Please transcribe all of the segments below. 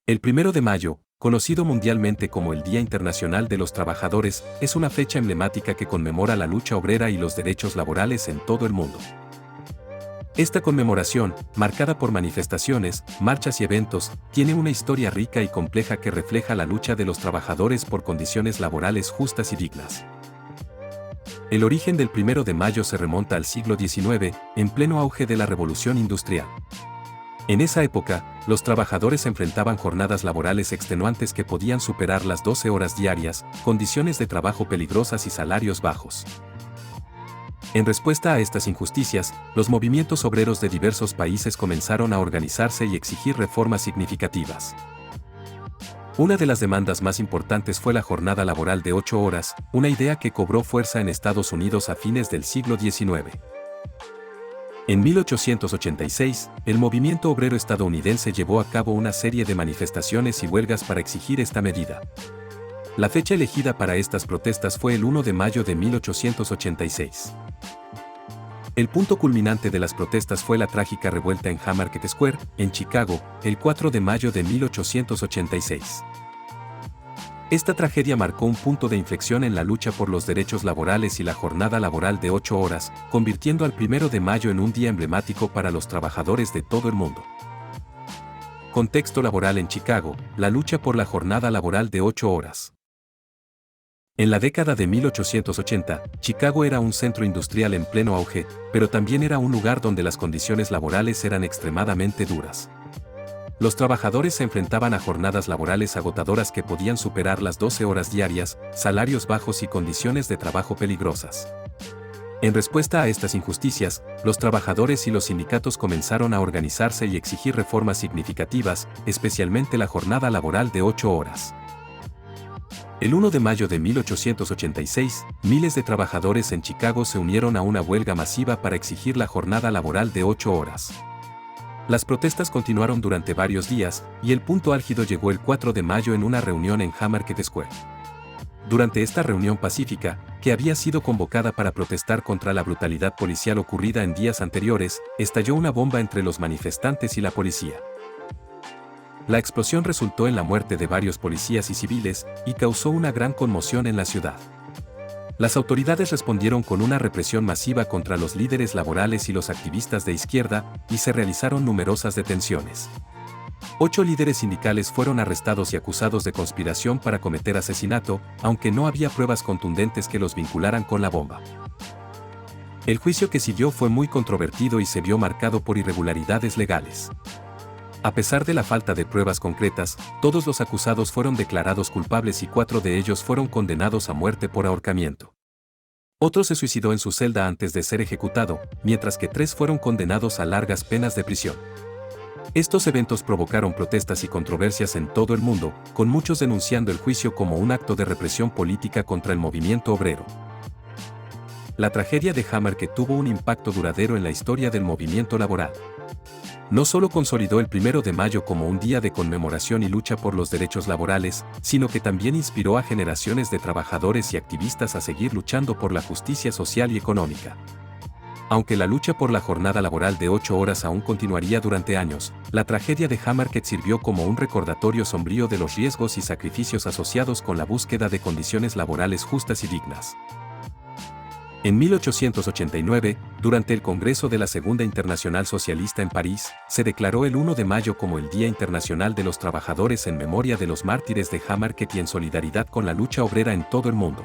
El 1 de mayo, conocido mundialmente como el Día Internacional de los Trabajadores, es una fecha emblemática que conmemora la lucha obrera y los derechos laborales en todo el mundo. Esta conmemoración, marcada por manifestaciones, marchas y eventos, tiene una historia rica y compleja que refleja la lucha de los trabajadores por condiciones laborales justas y dignas. El origen del 1 de mayo se remonta al siglo XIX, en pleno auge de la Revolución Industrial. En esa época, los trabajadores enfrentaban jornadas laborales extenuantes que podían superar las 12 horas diarias, condiciones de trabajo peligrosas y salarios bajos. En respuesta a estas injusticias, los movimientos obreros de diversos países comenzaron a organizarse y exigir reformas significativas. Una de las demandas más importantes fue la jornada laboral de 8 horas, una idea que cobró fuerza en Estados Unidos a fines del siglo XIX. En 1886, el movimiento obrero estadounidense llevó a cabo una serie de manifestaciones y huelgas para exigir esta medida. La fecha elegida para estas protestas fue el 1 de mayo de 1886. El punto culminante de las protestas fue la trágica revuelta en Haymarket Square, en Chicago, el 4 de mayo de 1886. Esta tragedia marcó un punto de inflexión en la lucha por los derechos laborales y la jornada laboral de 8 horas, convirtiendo al 1 de mayo en un día emblemático para los trabajadores de todo el mundo. Contexto laboral en Chicago, la lucha por la jornada laboral de 8 horas. En la década de 1880, Chicago era un centro industrial en pleno auge, pero también era un lugar donde las condiciones laborales eran extremadamente duras. Los trabajadores se enfrentaban a jornadas laborales agotadoras que podían superar las 12 horas diarias, salarios bajos y condiciones de trabajo peligrosas. En respuesta a estas injusticias, los trabajadores y los sindicatos comenzaron a organizarse y exigir reformas significativas, especialmente la jornada laboral de 8 horas. El 1 de mayo de 1886, miles de trabajadores en Chicago se unieron a una huelga masiva para exigir la jornada laboral de 8 horas. Las protestas continuaron durante varios días, y el punto álgido llegó el 4 de mayo en una reunión en Haymarket Square. Durante esta reunión pacífica, que había sido convocada para protestar contra la brutalidad policial ocurrida en días anteriores, estalló una bomba entre los manifestantes y la policía. La explosión resultó en la muerte de varios policías y civiles, y causó una gran conmoción en la ciudad. Las autoridades respondieron con una represión masiva contra los líderes laborales y los activistas de izquierda, y se realizaron numerosas detenciones. 8 líderes sindicales fueron arrestados y acusados de conspiración para cometer asesinato, aunque no había pruebas contundentes que los vincularan con la bomba. El juicio que siguió fue muy controvertido y se vio marcado por irregularidades legales. A pesar de la falta de pruebas concretas, todos los acusados fueron declarados culpables y 4 de ellos fueron condenados a muerte por ahorcamiento. Otro se suicidó en su celda antes de ser ejecutado, mientras que 3 fueron condenados a largas penas de prisión. Estos eventos provocaron protestas y controversias en todo el mundo, con muchos denunciando el juicio como un acto de represión política contra el movimiento obrero. La tragedia de Haymarket tuvo un impacto duradero en la historia del movimiento laboral. No solo consolidó el 1 de mayo como un día de conmemoración y lucha por los derechos laborales, sino que también inspiró a generaciones de trabajadores y activistas a seguir luchando por la justicia social y económica. Aunque la lucha por la jornada laboral de 8 horas aún continuaría durante años, la tragedia de Haymarket sirvió como un recordatorio sombrío de los riesgos y sacrificios asociados con la búsqueda de condiciones laborales justas y dignas. En 1889, durante el Congreso de la Segunda Internacional Socialista en París, se declaró el 1 de mayo como el Día Internacional de los Trabajadores en memoria de los mártires de Haymarket y en solidaridad con la lucha obrera en todo el mundo.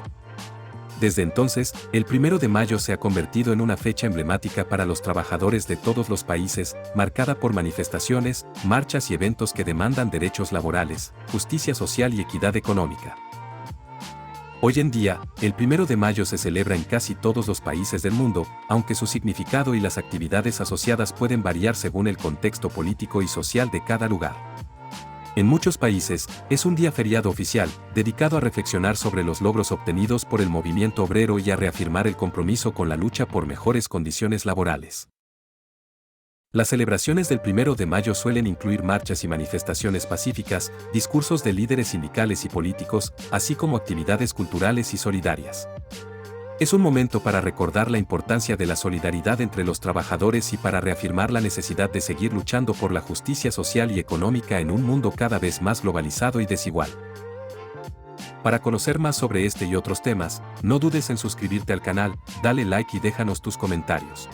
Desde entonces, el 1 de mayo se ha convertido en una fecha emblemática para los trabajadores de todos los países, marcada por manifestaciones, marchas y eventos que demandan derechos laborales, justicia social y equidad económica. Hoy en día, el 1 de mayo se celebra en casi todos los países del mundo, aunque su significado y las actividades asociadas pueden variar según el contexto político y social de cada lugar. En muchos países, es un día feriado oficial, dedicado a reflexionar sobre los logros obtenidos por el movimiento obrero y a reafirmar el compromiso con la lucha por mejores condiciones laborales. Las celebraciones del 1 de mayo suelen incluir marchas y manifestaciones pacíficas, discursos de líderes sindicales y políticos, así como actividades culturales y solidarias. Es un momento para recordar la importancia de la solidaridad entre los trabajadores y para reafirmar la necesidad de seguir luchando por la justicia social y económica en un mundo cada vez más globalizado y desigual. Para conocer más sobre este y otros temas, no dudes en suscribirte al canal, dale like y déjanos tus comentarios.